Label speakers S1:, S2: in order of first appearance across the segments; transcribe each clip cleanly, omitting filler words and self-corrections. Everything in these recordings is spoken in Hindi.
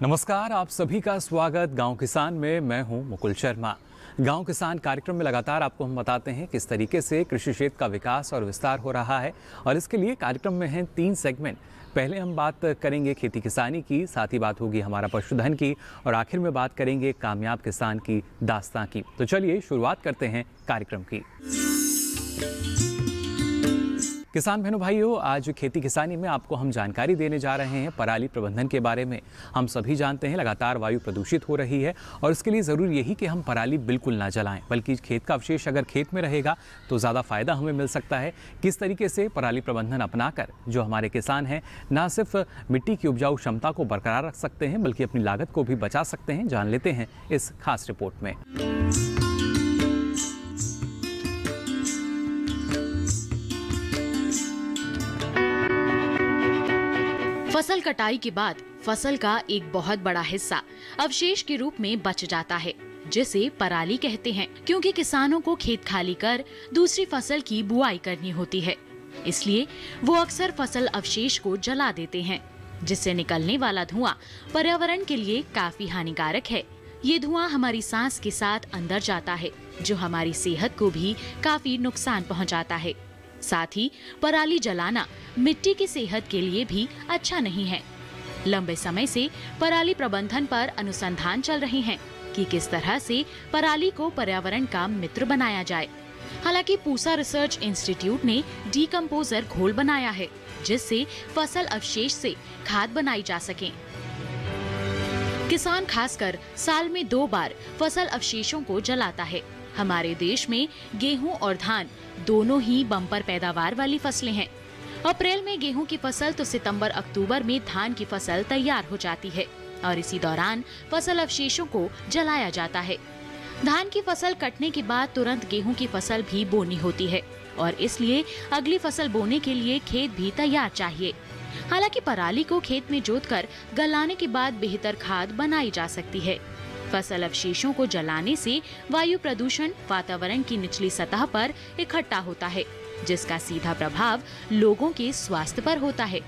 S1: नमस्कार, आप सभी का स्वागत गांव किसान में। मैं हूं मुकुल शर्मा। गांव किसान कार्यक्रम में लगातार आपको हम बताते हैं किस तरीके से कृषि क्षेत्र का विकास और विस्तार हो रहा है, और इसके लिए कार्यक्रम में हैं 3 सेगमेंट। पहले हम बात करेंगे खेती किसानी की, साथ ही बात होगी हमारा पशुधन की, और आखिर में बात करेंगे कामयाब किसान की दास्तां की। तो चलिए शुरुआत करते हैं कार्यक्रम की। किसान बहनों भाइयों, आज खेती किसानी में आपको हम जानकारी देने जा रहे हैं पराली प्रबंधन के बारे में। हम सभी जानते हैं लगातार वायु प्रदूषित हो रही है, और इसके लिए ज़रूरी यही कि हम पराली बिल्कुल ना जलाएं, बल्कि खेत का अवशेष अगर खेत में रहेगा तो ज़्यादा फायदा हमें मिल सकता है। किस तरीके से पराली प्रबंधन अपनाकर जो हमारे किसान हैं ना सिर्फ मिट्टी की उपजाऊ क्षमता को बरकरार रख सकते हैं, बल्कि अपनी लागत को भी बचा सकते हैं, जान लेते हैं इस खास रिपोर्ट में।
S2: फसल कटाई के बाद फसल का एक बहुत बड़ा हिस्सा अवशेष के रूप में बच जाता है, जिसे पराली कहते हैं, क्योंकि किसानों को खेत खाली कर दूसरी फसल की बुआई करनी होती है। इसलिए वो अक्सर फसल अवशेष को जला देते हैं, जिससे निकलने वाला धुआं पर्यावरण के लिए काफी हानिकारक है। ये धुआं हमारी सांस के साथ अंदर जाता है, जो हमारी सेहत को भी काफी नुकसान पहुँचाता है। साथ ही पराली जलाना मिट्टी की सेहत के लिए भी अच्छा नहीं है। लंबे समय से पराली प्रबंधन पर अनुसंधान चल रहे हैं कि किस तरह से पराली को पर्यावरण का मित्र बनाया जाए। हालांकि पूसा रिसर्च इंस्टीट्यूट ने डीकंपोजर घोल बनाया है, जिससे फसल अवशेष से खाद बनाई जा सके। किसान खासकर साल में 2 बार फसल अवशेषों को जलाता है। हमारे देश में गेहूं और धान दोनों ही बम्पर पैदावार वाली फसलें हैं। अप्रैल में गेहूं की फसल तो सितंबर-अक्टूबर में धान की फसल तैयार हो जाती है, और इसी दौरान फसल अवशेषों को जलाया जाता है। धान की फसल कटने के बाद तुरंत गेहूं की फसल भी बोनी होती है, और इसलिए अगली फसल बोने के लिए खेत भी तैयार चाहिए। हालांकि पराली को खेत में जोतकर गलाने के बाद बेहतर खाद बनाई जा सकती है। फसल अवशेषों को जलाने से वायु प्रदूषण वातावरण की निचली सतह पर इकट्ठा होता है, जिसका सीधा प्रभाव लोगों के स्वास्थ्य पर होता है।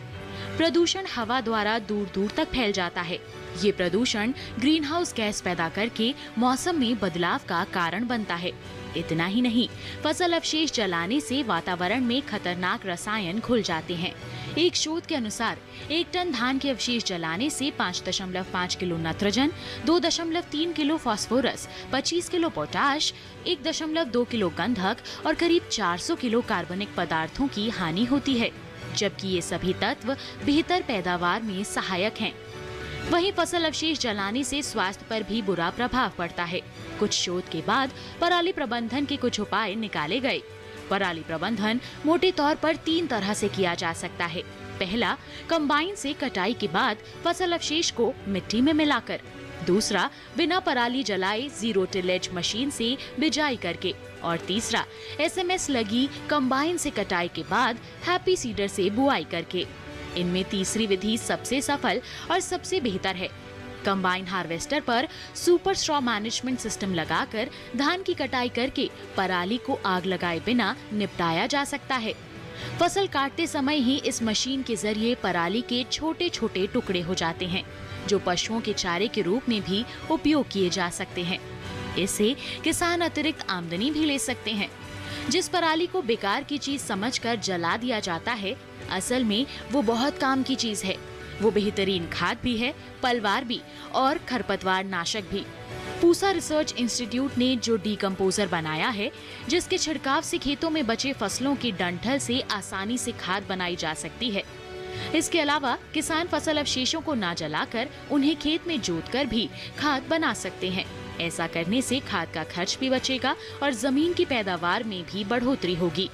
S2: प्रदूषण हवा द्वारा दूर दूर तक फैल जाता है। ये प्रदूषण ग्रीन हाउस गैस पैदा करके मौसम में बदलाव का कारण बनता है। इतना ही नहीं, फसल अवशेष जलाने से वातावरण में खतरनाक रसायन घुल जाते हैं। एक शोध के अनुसार 1 टन धान के अवशेष जलाने से 5.5 kilo nitrogen, 2.3 kilo phosphorus, 25 kilo potash, 1.2 kilo गंधक और करीब 400 किलो कार्बनिक पदार्थों की हानि होती है, जबकि ये सभी तत्व बेहतर पैदावार में सहायक हैं। वहीं फसल अवशेष जलाने से स्वास्थ्य पर भी बुरा प्रभाव पड़ता है। कुछ शोध के बाद पराली प्रबंधन के कुछ उपाय निकाले गए। पराली प्रबंधन मोटे तौर पर 3 तरह से किया जा सकता है। पहला, कंबाइन से कटाई के बाद फसल अवशेष को मिट्टी में मिलाकर। दूसरा, बिना पराली जलाए जीरो टिलेज मशीन से बिजाई करके। और तीसरा, SMS लगी कंबाइन से कटाई के बाद हैप्पी सीडर से बुआई करके। इनमें तीसरी विधि सबसे सफल और सबसे बेहतर है। कंबाइन हार्वेस्टर पर सुपर स्ट्रॉ मैनेजमेंट सिस्टम लगाकर धान की कटाई करके पराली को आग लगाए बिना निपटाया जा सकता है। फसल काटते समय ही इस मशीन के जरिए पराली के छोटे छोटे टुकड़े हो जाते हैं, जो पशुओं के चारे के रूप में भी उपयोग किए जा सकते हैं। इससे किसान अतिरिक्त आमदनी भी ले सकते हैं। जिस पराली को बेकार की चीज समझकर जला दिया जाता है, असल में वो बहुत काम की चीज है। वो बेहतरीन खाद भी है, पलवार भी और खरपतवार नाशक भी। पूसा रिसर्च इंस्टीट्यूट ने जो डीकंपोजर बनाया है, जिसके छिड़काव से खेतों में बचे फसलों की डंठल से आसानी से खाद बनाई जा सकती है। इसके अलावा किसान फसल अवशेषों को ना जलाकर उन्हें खेत में जोतकर भी खाद बना सकते हैं। ऐसा करने से खाद का खर्च भी बचेगा और जमीन की पैदावार में भी बढ़ोतरी होगी,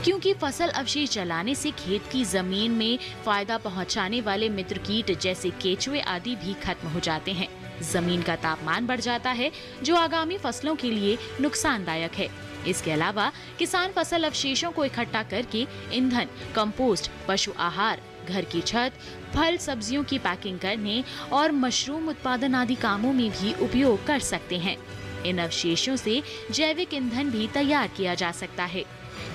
S2: क्योंकि फसल अवशेष जलाने से खेत की जमीन में फायदा पहुंचाने वाले मित्र कीट जैसे केचुए आदि भी खत्म हो जाते हैं। जमीन का तापमान बढ़ जाता है, जो आगामी फसलों के लिए नुकसानदायक है। इसके अलावा किसान फसल अवशेषों को इकट्ठा करके ईंधन, कंपोस्ट, पशु आहार, घर की छत, फल सब्जियों की पैकिंग करने और मशरूम उत्पादन आदि कामों में भी उपयोग कर सकते हैं। इन अवशेषों से जैविक ईंधन भी तैयार किया जा सकता है।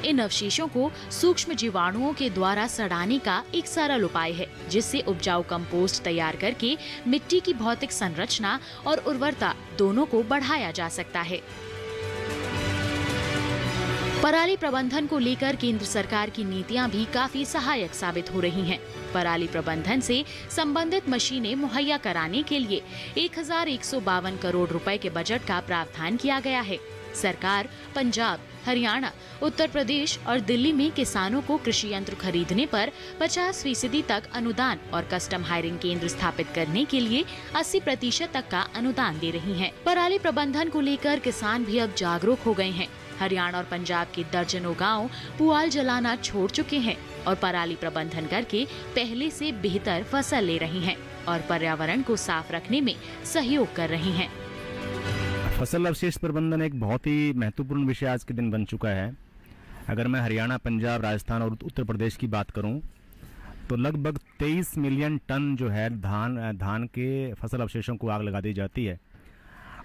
S2: इन अवशेषों को सूक्ष्म जीवाणुओं के द्वारा सड़ाने का एक सरल उपाय है, जिससे उपजाऊ कंपोस्ट तैयार करके मिट्टी की भौतिक संरचना और उर्वरता दोनों को बढ़ाया जा सकता है। पराली प्रबंधन को लेकर केंद्र सरकार की नीतियां भी काफी सहायक साबित हो रही हैं। पराली प्रबंधन से संबंधित मशीनें मुहैया कराने के लिए 1152 करोड़ रुपए के बजट का प्रावधान किया गया है। सरकार पंजाब, हरियाणा, उत्तर प्रदेश और दिल्ली में किसानों को कृषि यंत्र खरीदने पर 50% तक अनुदान और कस्टम हायरिंग केंद्र स्थापित करने के लिए 80% तक का अनुदान दे रही है। पराली प्रबंधन को लेकर किसान भी अब जागरूक हो गए हैं। हरियाणा और पंजाब के दर्जनों गांव पुआल जलाना छोड़ चुके हैं और पराली प्रबंधन करके पहले से बेहतर फसल ले रहे हैं और पर्यावरण को साफ रखने में सहयोग कर रहे हैं।
S3: फसल अवशेष प्रबंधन एक बहुत ही महत्वपूर्ण विषय आज के दिन बन चुका है। अगर मैं हरियाणा, पंजाब, राजस्थान और उत्तर प्रदेश की बात करूं तो लगभग 23 मिलियन टन जो है धान के फसल अवशेषों को आग लगा दी जाती है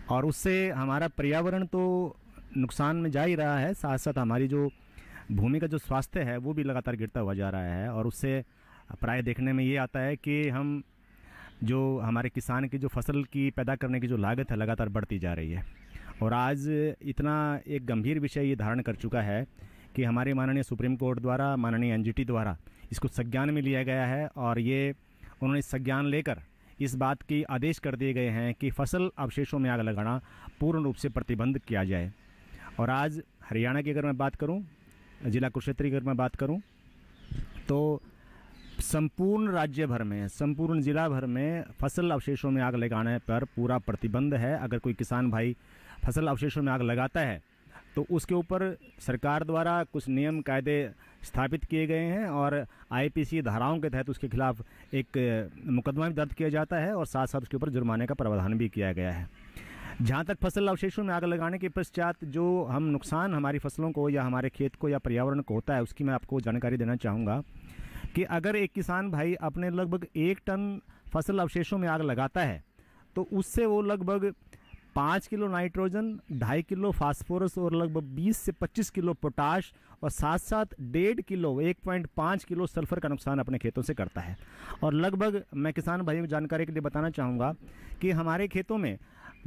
S3: और उससे हमारा पर्यावरण तो नुकसान में जा ही रहा है, साथ साथ हमारी जो भूमि का जो स्वास्थ्य है वो भी लगातार गिरता हुआ जा रहा है। और उससे प्राय देखने में ये आता है कि हम जो हमारे किसान की जो फसल की पैदा करने की जो लागत है लगातार बढ़ती जा रही है। और आज इतना एक गंभीर विषय ये धारण कर चुका है कि हमारे माननीय सुप्रीम कोर्ट द्वारा, माननीय एनजीटी द्वारा इसको संज्ञान में लिया गया है और ये उन्होंने संज्ञान लेकर इस बात की आदेश कर दिए गए हैं कि फसल अवशेषों में आग लगाना पूर्ण रूप से प्रतिबंध किया जाए। और आज हरियाणा की अगर मैं बात करूं, जिला कुरुक्षेत्र की अगर मैं बात करूं तो संपूर्ण राज्य भर में, संपूर्ण जिला भर में फसल अवशेषों में आग लगाने पर पूरा प्रतिबंध है। अगर कोई किसान भाई फसल अवशेषों में आग लगाता है तो उसके ऊपर सरकार द्वारा कुछ नियम कायदे स्थापित किए गए हैं और आईपीसी धाराओं के तहत उसके खिलाफ एक मुकदमा भी दर्ज किया जाता है और साथ साथ उसके ऊपर जुर्माने का प्रावधान भी किया गया है। जहाँ तक फसल अवशेषों में आग लगाने के पश्चात जो हम नुकसान हमारी फसलों को या हमारे खेत को या पर्यावरण को होता है, उसकी मैं आपको जानकारी देना चाहूँगा कि अगर एक किसान भाई अपने लगभग 1 टन फसल अवशेषों में आग लगाता है तो उससे वो लगभग 5 किलो नाइट्रोजन, 2.5 किलो फास्फोरस और लगभग 20 से 25 किलो पोटाश और साथ साथ 1.5 किलो 1.5 किलो सल्फर का नुकसान अपने खेतों से करता है। और लगभग मैं किसान भाइयों की जानकारी के लिए बताना चाहूँगा कि हमारे खेतों में,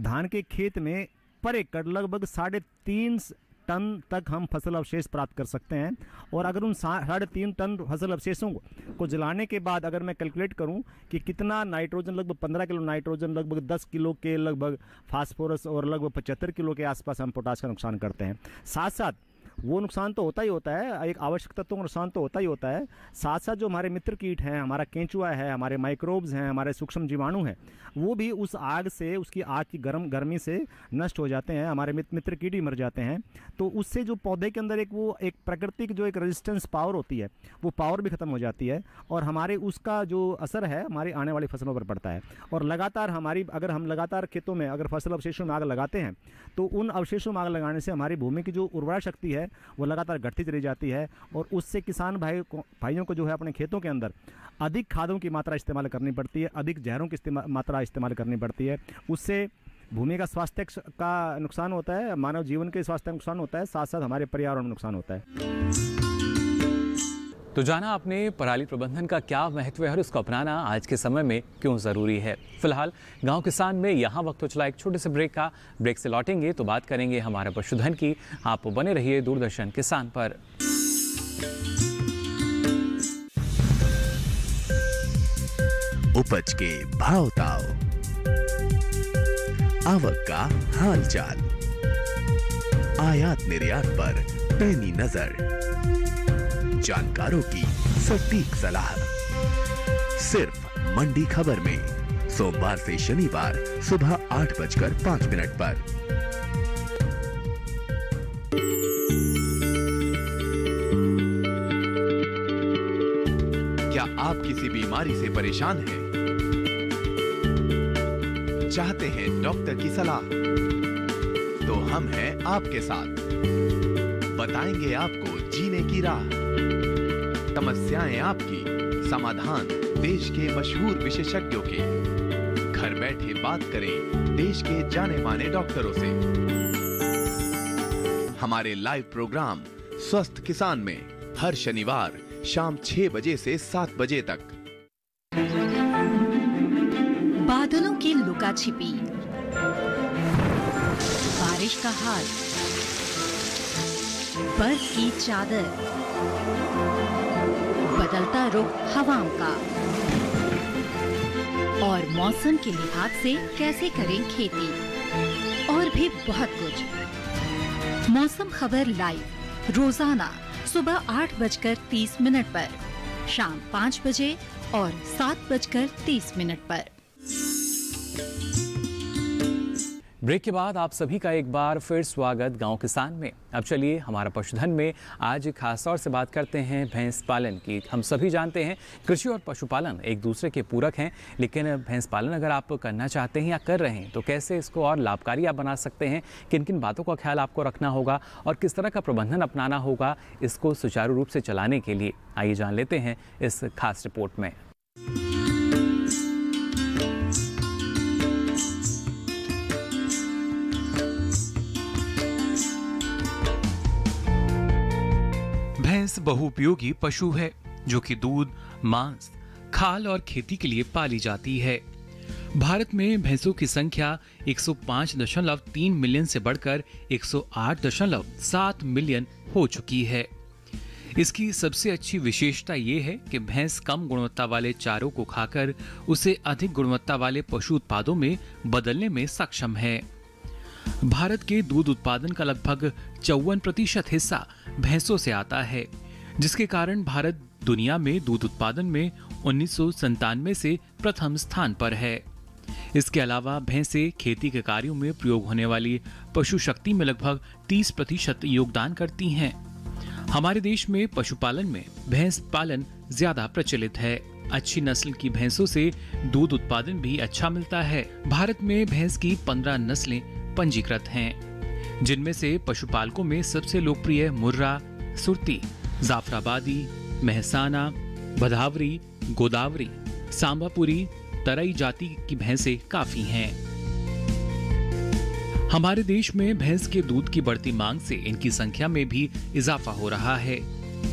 S3: धान के खेत में पर एकड़ लगभग 3.5 टन तक हम फसल अवशेष प्राप्त कर सकते हैं। और अगर उन 3.5 टन फसल अवशेषों को जलाने के बाद अगर मैं कैलकुलेट करूं कि कितना नाइट्रोजन, लगभग 15 किलो नाइट्रोजन, लगभग 10 किलो के लगभग फास्फोरस और लगभग 75 किलो के आसपास हम पोटाश का नुकसान करते हैं। साथ साथ वो नुकसान तो होता ही होता है, एक आवश्यक तत्वों का नुकसान तो होता ही होता है, साथ साथ जो हमारे मित्र कीट हैं, हमारा केंचुआ है, हमारे माइक्रोब्स हैं, हमारे सूक्ष्म जीवाणु हैं, वो भी उस आग से, उसकी आग की गर्मी से नष्ट हो जाते हैं, हमारे मित्र कीट भी मर जाते हैं। तो उससे जो पौधे के अंदर एक प्राकृतिक जो एक रेजिस्टेंस पावर होती है वो पावर भी खत्म हो जाती है और हमारे उसका जो असर है हमारी आने वाली फसलों पर पड़ता है। और लगातार अगर हम लगातार खेतों में अगर फसल अवशेषों में आग लगाते हैं तो उन अवशेषों में आग लगाने से हमारी भूमि की जो उर्वरा शक्ति है वो लगातार घटती चली जाती है और उससे किसान भाइयों को जो है अपने खेतों के अंदर अधिक खादों की मात्रा इस्तेमाल करनी पड़ती है, अधिक जहरों की मात्रा इस्तेमाल करनी पड़ती है। उससे भूमि का स्वास्थ्य का नुकसान होता है, मानव जीवन के स्वास्थ्य का नुकसान होता है, साथ साथ हमारे पर्यावरण में नुकसान होता है।
S1: तो जाना आपने पराली प्रबंधन का क्या महत्व है और इसको अपनाना आज के समय में क्यों ज़रूरी है। फिलहाल गांव किसान में यहाँ वक्त हो चला एक छोटे से ब्रेक का। ब्रेक से लौटेंगे तो बात करेंगे हमारे पशुधन की। आप बने रहिए दूरदर्शन किसान पर।
S4: उपज के भाव ताव, आवक का हाल चाल, आयात निर्यात पर पैनी नजर, जानकारों की सटीक सलाह, सिर्फ मंडी खबर में सोमवार से शनिवार सुबह 8:05 पर। क्या आप किसी बीमारी से परेशान हैं? चाहते हैं डॉक्टर की सलाह? तो हम हैं आपके साथ, बताएंगे आपको जीने की राह। समस्याएं आपकी, समाधान देश के मशहूर विशेषज्ञों के। घर बैठे बात करें देश के जाने माने डॉक्टरों से। हमारे लाइव प्रोग्राम स्वस्थ किसान में हर शनिवार शाम 6 बजे से 7 बजे तक।
S5: बादलों की लुका छिपी, बारिश का हाल, बर्फ की चादर, बदलता रुख हवाओं का और मौसम के लिहाज से कैसे करें खेती, और भी बहुत कुछ। मौसम खबर लाइव रोजाना सुबह 8:30 पर, शाम 5 बजे और 7:30 पर।
S1: ब्रेक के बाद आप सभी का एक बार फिर स्वागत गांव किसान में। अब चलिए हमारा पशुधन में आज खास तौर से बात करते हैं भैंस पालन की। हम सभी जानते हैं कृषि और पशुपालन एक दूसरे के पूरक हैं, लेकिन भैंस पालन अगर आप करना चाहते हैं या कर रहे हैं तो कैसे इसको और लाभकारी आप बना सकते हैं, किन किन बातों का ख्याल आपको रखना होगा और किस तरह का प्रबंधन अपनाना होगा इसको सुचारू रूप से चलाने के लिए, आइए जान लेते हैं इस खास रिपोर्ट में। भैंस बहुउपयोगी पशु है जो कि दूध, मांस, खाल और खेती के लिए पाली जाती है। भारत में भैंसों की संख्या 105.3 मिलियन से बढ़कर 108.7 मिलियन हो चुकी है। इसकी सबसे अच्छी विशेषता ये है कि भैंस कम गुणवत्ता वाले चारों को खाकर उसे अधिक गुणवत्ता वाले पशु उत्पादों में बदलने में सक्षम है। भारत के दूध उत्पादन का लगभग 54% हिस्सा भैंसों से आता है, जिसके कारण भारत दुनिया में दूध उत्पादन में 1997 से प्रथम स्थान पर है। इसके अलावा भैंसें खेती के कार्यों में प्रयोग होने वाली पशु शक्ति में लगभग 30% योगदान करती हैं। हमारे देश में पशुपालन में भैंस पालन ज्यादा प्रचलित है। अच्छी नस्ल की भैंसों से दूध उत्पादन भी अच्छा मिलता है। भारत में भैंस की 15 नस्लें पंजीकृत हैं, जिनमें से पशुपालकों में सबसे लोकप्रिय मुर्रा, सुरती, जाफराबादी, मेहसाना, भदावरी, गोदावरी, सांबापुरी, तरई जाति की भैंसें काफी हैं। हमारे देश में भैंस के दूध की बढ़ती मांग से इनकी संख्या में भी इजाफा हो रहा है।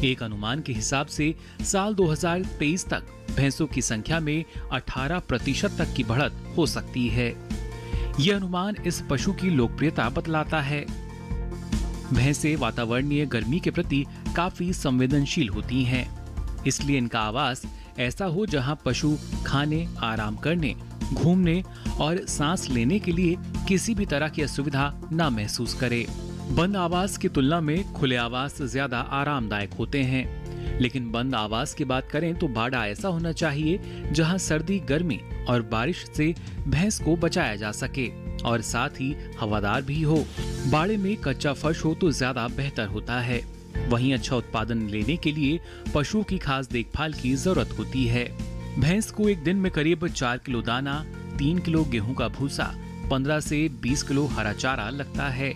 S1: एक अनुमान के हिसाब से साल 2023 तक भैंसों की संख्या में 18% तक की बढ़त हो सकती है। यह अनुमान इस पशु की लोकप्रियता बतलाता है। भैंसें वातावरणीय गर्मी के प्रति काफी संवेदनशील होती हैं, इसलिए इनका आवास ऐसा हो जहां पशु खाने, आराम करने, घूमने और सांस लेने के लिए किसी भी तरह की असुविधा न महसूस करे। बंद आवास की तुलना में खुले आवास ज्यादा आरामदायक होते हैं, लेकिन बंद आवास की बात करें तो बाड़ा ऐसा होना चाहिए जहां सर्दी, गर्मी और बारिश से भैंस को बचाया जा सके और साथ ही हवादार भी हो। बाड़े में कच्चा फर्श हो तो ज्यादा बेहतर होता है। वहीं अच्छा उत्पादन लेने के लिए पशुओं की खास देखभाल की जरूरत होती है। भैंस को एक दिन में करीब 4 किलो दाना, 3 किलो गेहूं का भूसा, 15 से 20 किलो हरा चारा लगता है।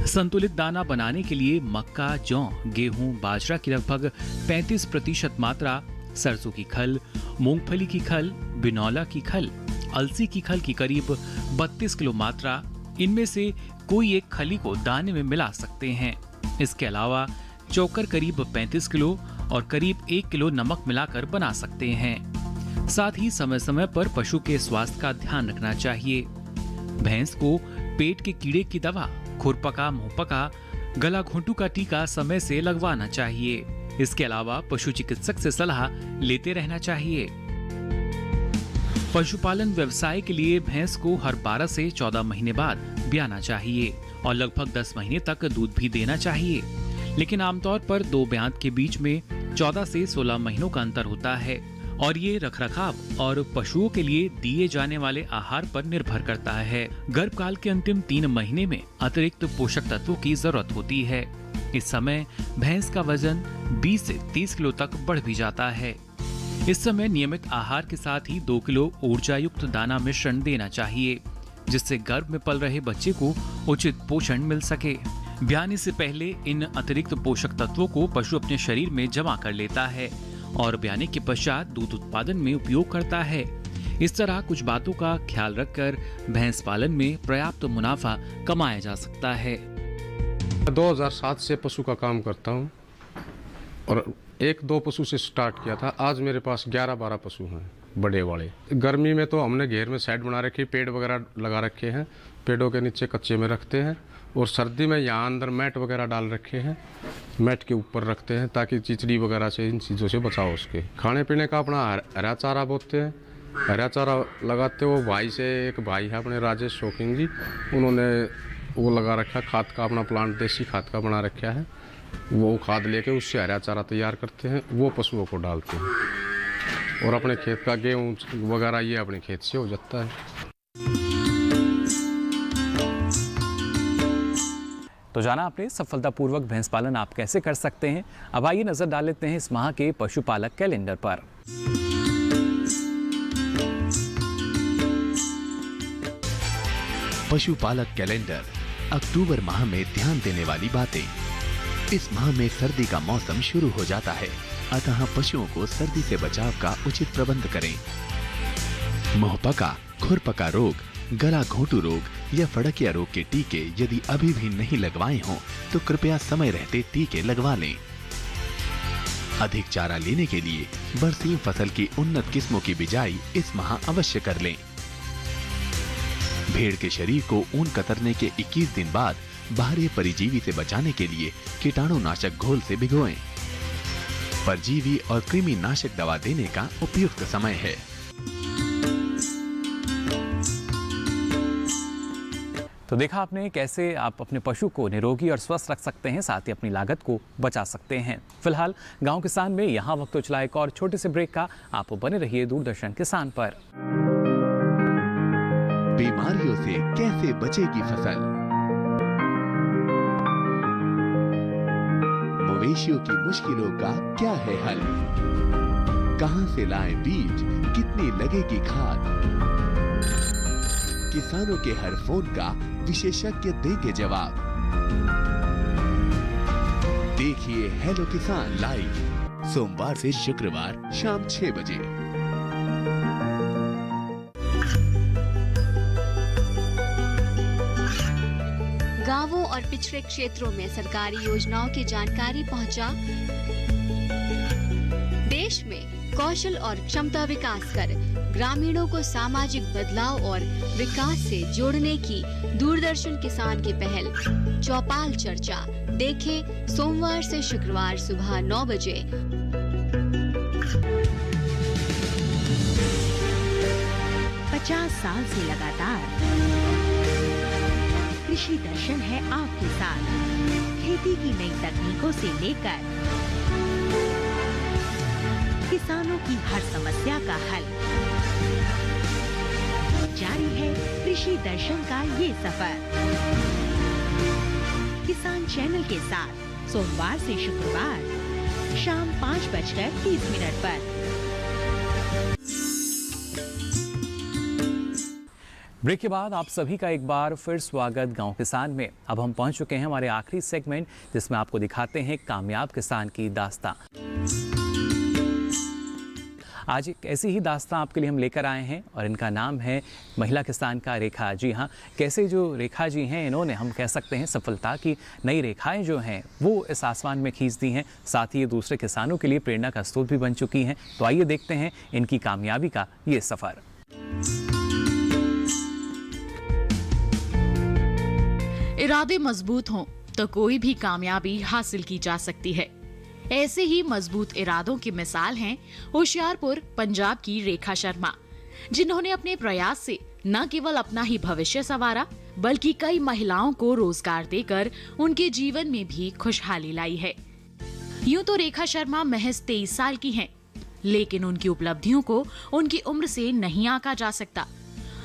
S1: संतुलित दाना बनाने के लिए मक्का, जौ, गेहूं, बाजरा की लगभग 35% मात्रा, सरसों की खल, मूंगफली की खल, बिनौला की खल, अलसी की खल की करीब 32 किलो मात्रा, इनमें से कोई एक खली को दाने में मिला सकते हैं। इसके अलावा चोकर करीब 35 किलो और करीब 1 किलो नमक मिलाकर बना सकते हैं। साथ ही समय समय पर पशु के स्वास्थ्य का ध्यान रखना चाहिए। भैंस को पेट के कीड़े की दवा, खुरपका, मुंहपका, गला घोंटू का टीका समय से लगवाना चाहिए। इसके अलावा पशु चिकित्सक से सलाह लेते रहना चाहिए। पशुपालन व्यवसाय के लिए भैंस को हर 12 से 14 महीने बाद ब्याना चाहिए और लगभग 10 महीने तक दूध भी देना चाहिए, लेकिन आमतौर पर 2 ब्यात के बीच में 14 से 16 महीनों का अंतर होता है और ये रखरखाव और पशुओं के लिए दिए जाने वाले आहार पर निर्भर करता है। गर्भकाल के अंतिम 3 महीने में अतिरिक्त पोषक तत्वों की जरूरत होती है। इस समय भैंस का वजन 20 से 30 किलो तक बढ़ भी जाता है। इस समय नियमित आहार के साथ ही 2 किलो ऊर्जा युक्त दाना मिश्रण देना चाहिए, जिससे गर्भ में पल रहे बच्चे को उचित पोषण मिल सके। ब्याने से पहले इन अतिरिक्त पोषक तत्वों को पशु अपने शरीर में जमा कर लेता है और ब्याने के पश्चात दूध उत्पादन में उपयोग करता है। इस तरह कुछ बातों का ख्याल रखकर भैंस पालन में पर्याप्त मुनाफा कमाया जा सकता है।
S6: 2007 से पशु का काम करता हूँ और 1-2 पशु से स्टार्ट किया था। आज मेरे पास 11-12 पशु हैं बड़े वाले। गर्मी में तो हमने घेर में साइड बना रखी, पेड़ वगैरह लगा रखे हैं, पेड़ों के नीचे कच्चे में रखते हैं। और सर्दी में यहाँ अंदर मैट वगैरह डाल रखे हैं, मैट के ऊपर रखते हैं ताकि चिचड़ी वगैरह से, इन चीज़ों से बचाओ उसके। खाने पीने का अपना हरा चारा बोते हैं, हरा चारा लगाते हो। भाई से एक भाई है अपने राजेश शौकीन जी, उन्होंने वो लगा रखा खाद का, अपना प्लांट देसी खाद का बना रखा है। वो खाद लेके उससे हरा चारा तैयार करते हैं, वो पशुओं को डालते हैं। और अपने खेत का गेहूँ वगैरह ये अपने खेत से हो जाता है।
S1: तो जाना आपने सफलतापूर्वक भैंस पालन आप कैसे कर सकते हैं। अब आइए नजर डाल लेते हैं इस माह के पशुपालक कैलेंडर पर।
S4: पशुपालक कैलेंडर। अक्टूबर माह में ध्यान देने वाली बातें। इस माह में सर्दी का मौसम शुरू हो जाता है, अतः पशुओं को सर्दी से बचाव का उचित प्रबंध करें। मुंहपका, खुरपका रोग, गला घोंटू रोग या फड़किया रोग के टीके यदि अभी भी नहीं लगवाए हों तो कृपया समय रहते टीके लगवा लें। अधिक चारा लेने के लिए बरसीम फसल की उन्नत किस्मों की बिजाई इस माह अवश्य कर लें। भेड़ के शरीर को ऊन कतरने के 21 दिन बाद बाहरी परजीवी से बचाने के लिए कीटाणुनाशक घोल से भिगोएं। परजीवी और कृमि नाशक दवा देने का उपयुक्त समय है।
S1: तो देखा आपने कैसे आप अपने पशु को निरोगी और स्वस्थ रख सकते हैं, साथ ही अपनी लागत को बचा सकते हैं। फिलहाल गांव किसान में यहाँ वक्त तो चला एक और छोटे से ब्रेक का। आप बने रहिए दूरदर्शन किसान पर।
S4: बीमारियों से कैसे बचेगी फसल? मवेशियों की मुश्किलों का क्या है हल? कहां से लाएं बीज, कितनी लगेगी खाद? किसानों के हर फोन का विशेषज्ञ देंगे जवाब। देखिए हेलो किसान लाइव सोमवार से शुक्रवार शाम 6 बजे।
S7: गांवों और पिछड़े क्षेत्रों में सरकारी योजनाओं की जानकारी पहुंचा। देश में कौशल और क्षमता विकास कर ग्रामीणों को सामाजिक बदलाव और विकास से जोड़ने की दूरदर्शन किसान की पहल चौपाल चर्चा देखें सोमवार से शुक्रवार सुबह 9 बजे।
S8: साल से लगातार कृषि दर्शन है आपके साथ। खेती की नई तकनीकों से लेकर किसानों की हर समस्या का हल, जारी है कृषि दर्शन का ये सफर। किसान चैनल के साथ सोमवार से शुक्रवार शाम 5:30 पर।
S1: ब्रेक के बाद आप सभी का एक बार फिर स्वागत गांव किसान में। अब हम पहुंच चुके हैं हमारे आखिरी सेगमेंट, जिसमें आपको दिखाते हैं कामयाब किसान की दास्तां। आज एक ऐसी ही दास्तां आपके लिए हम लेकर आए हैं और इनका नाम है महिला किसान का रेखा। जी हाँ, कैसे जो रेखा जी हैं, इन्होंने हम कह सकते हैं सफलता की नई रेखाएं जो हैं वो इस आसमान में खींच दी हैं। साथ ही ये दूसरे किसानों के लिए प्रेरणा का स्रोत भी बन चुकी हैं। तो आइए देखते हैं इनकी कामयाबी का ये सफ़र।
S2: इरादे मजबूत हों तो कोई भी कामयाबी हासिल की जा सकती है। ऐसे ही मजबूत इरादों की मिसाल हैं होशियारपुर पंजाब की रेखा शर्मा, जिन्होंने अपने प्रयास से न केवल अपना ही भविष्य संवारा बल्कि कई महिलाओं को रोजगार देकर उनके जीवन में भी खुशहाली लाई है। यूं तो रेखा शर्मा महज 23 साल की हैं, लेकिन उनकी उपलब्धियों को उनकी उम्र से नहीं आंका जा सकता।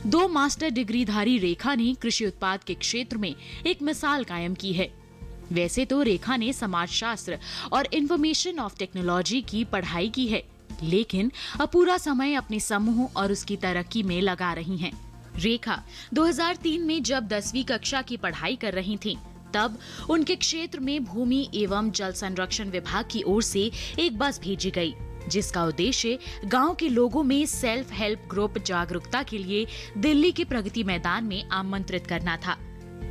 S2: 2 मास्टर डिग्रीधारी रेखा ने कृषि उत्पाद के क्षेत्र में एक मिसाल कायम की है। वैसे तो रेखा ने समाजशास्त्र और इंफॉर्मेशन ऑफ टेक्नोलॉजी की पढ़ाई की है, लेकिन अब पूरा समय अपने समूह और उसकी तरक्की में लगा रही हैं। रेखा 2003 में जब 10वीं कक्षा की पढ़ाई कर रही थीं, तब उनके क्षेत्र में भूमि एवं जल संरक्षण विभाग की ओर से एक बस भेजी गई, जिसका उद्देश्य गांव के लोगों में सेल्फ हेल्प ग्रुप जागरूकता के लिए दिल्ली के प्रगति मैदान में आमंत्रित करना था।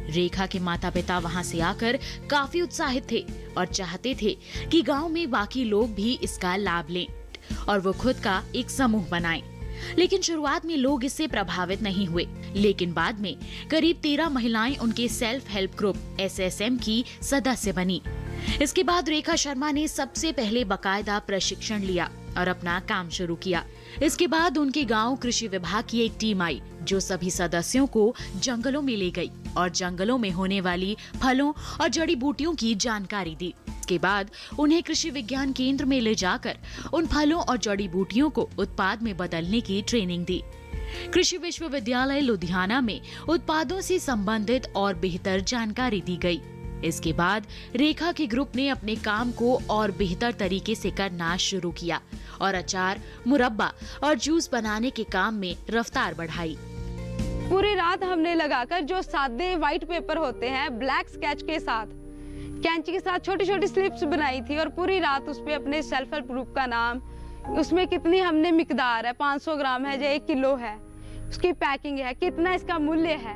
S2: रेखा के माता पिता वहां से आकर काफी उत्साहित थे और चाहते थे कि गांव में बाकी लोग भी इसका लाभ लें और वो खुद का एक समूह बनाएं। लेकिन शुरुआत में लोग इससे प्रभावित नहीं हुए, लेकिन बाद में करीब 13 महिलाएं उनके सेल्फ हेल्प ग्रुप SSM की सदस्य बनी। इसके बाद रेखा शर्मा ने सबसे पहले बाकायदा प्रशिक्षण लिया और अपना काम शुरू किया। इसके बाद उनके गांव कृषि विभाग की एक टीम आई जो सभी सदस्यों को जंगलों में ले गई और जंगलों में होने वाली फलों और जड़ी बूटियों की जानकारी दी। इसके बाद उन्हें कृषि विज्ञान केंद्र में ले जाकर उन फलों और जड़ी बूटियों को उत्पाद में बदलने की ट्रेनिंग दी। कृषि विश्वविद्यालय लुधियाना में उत्पादों से संबंधित और बेहतर जानकारी दी गई। इसके बाद रेखा के ग्रुप ने अपने काम को और बेहतर तरीके से करना शुरू किया और अचार, मुरब्बा और जूस बनाने के काम में रफ्तार बढ़ाई।
S9: पूरी रात हमने लगाकर जो सादे व्हाइट पेपर होते हैं ब्लैक स्केच के साथ कैंची के साथ छोटी छोटी स्लिप्स बनाई थी और पूरी रात उस पे अपने सेल्फ हेल्प ग्रुप का नाम, उसमें कितनी हमने मिकदार है, 500 ग्राम है या 1 किलो है, उसकी पैकिंग है, कितना इसका मूल्य है,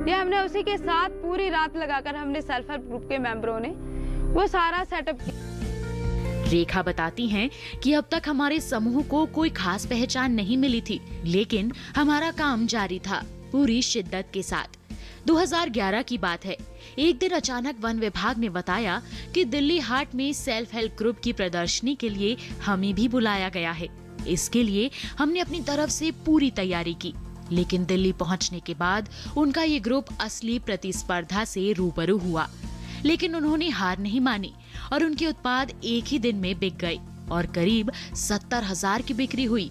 S9: ये हमने उसी के साथ पूरी रात लगाकर हमने सेल्फ हेल्प ग्रुप के मेंबरों ने वो सारा सेटअप किया।
S2: रेखा बताती हैं कि अब तक हमारे समूह को कोई खास पहचान नहीं मिली थी, लेकिन हमारा काम जारी था पूरी शिद्दत के साथ। 2011 की बात है। एक दिन अचानक वन विभाग ने बताया कि दिल्ली हाट में सेल्फ हेल्प ग्रुप की प्रदर्शनी के लिए हमें भी बुलाया गया है। इसके लिए हमने अपनी तरफ से पूरी तैयारी की, लेकिन दिल्ली पहुंचने के बाद उनका ये ग्रुप असली प्रतिस्पर्धा से रूबरू हुआ। लेकिन उन्होंने हार नहीं मानी और उनके उत्पाद एक ही दिन में बिक गए और करीब 70,000 की बिक्री हुई।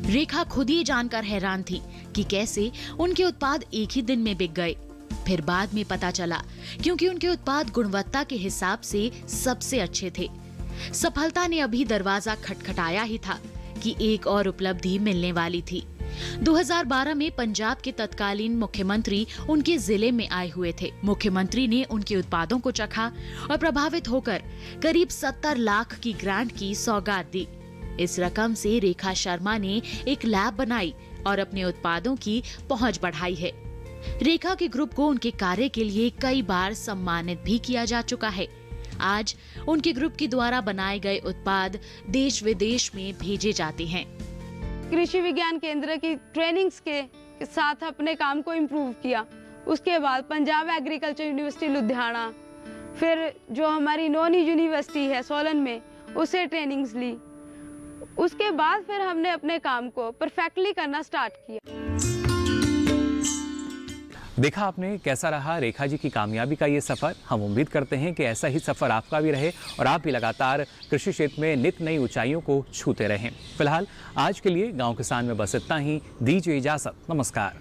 S2: रेखा खुद ये जानकर हैरान थी कि कैसे उनके उत्पाद एक ही दिन में बिक गए। फिर बाद में पता चला क्योंकि उनके उत्पाद गुणवत्ता के हिसाब से सबसे अच्छे थे। सफलता ने अभी दरवाजा खटखटाया ही था कि एक और उपलब्धि मिलने वाली थी। 2012 में पंजाब के तत्कालीन मुख्यमंत्री उनके जिले में आए हुए थे। मुख्यमंत्री ने उनके उत्पादों को चखा और प्रभावित होकर करीब 70 लाख की ग्रांट की सौगात दी। इस रकम से रेखा शर्मा ने एक लैब बनाई और अपने उत्पादों की पहुंच बढ़ाई है। रेखा के ग्रुप को उनके कार्य के लिए कई बार सम्मानित भी किया जा चुका है। आज उनके ग्रुप के द्वारा बनाए गए उत्पाद देश विदेश में भेजे जाते हैं।
S9: कृषि विज्ञान केंद्र की ट्रेनिंग्स के साथ अपने काम को इम्प्रूव किया। उसके बाद पंजाब एग्रीकल्चर यूनिवर्सिटी लुधियाना, फिर जो हमारी नॉनी यूनिवर्सिटी है सोलन में, उससे ट्रेनिंग्स ली। उसके बाद फिर हमने अपने काम को परफेक्टली करना स्टार्ट किया।
S1: देखा आपने कैसा रहा रेखा जी की कामयाबी का ये सफर। हम उम्मीद करते हैं कि ऐसा ही सफर आपका भी रहे और आप भी लगातार कृषि क्षेत्र में नित नई ऊंचाइयों को छूते रहें। फिलहाल आज के लिए गांव किसान में बस इतना ही। दीजिए इजाजत। नमस्कार।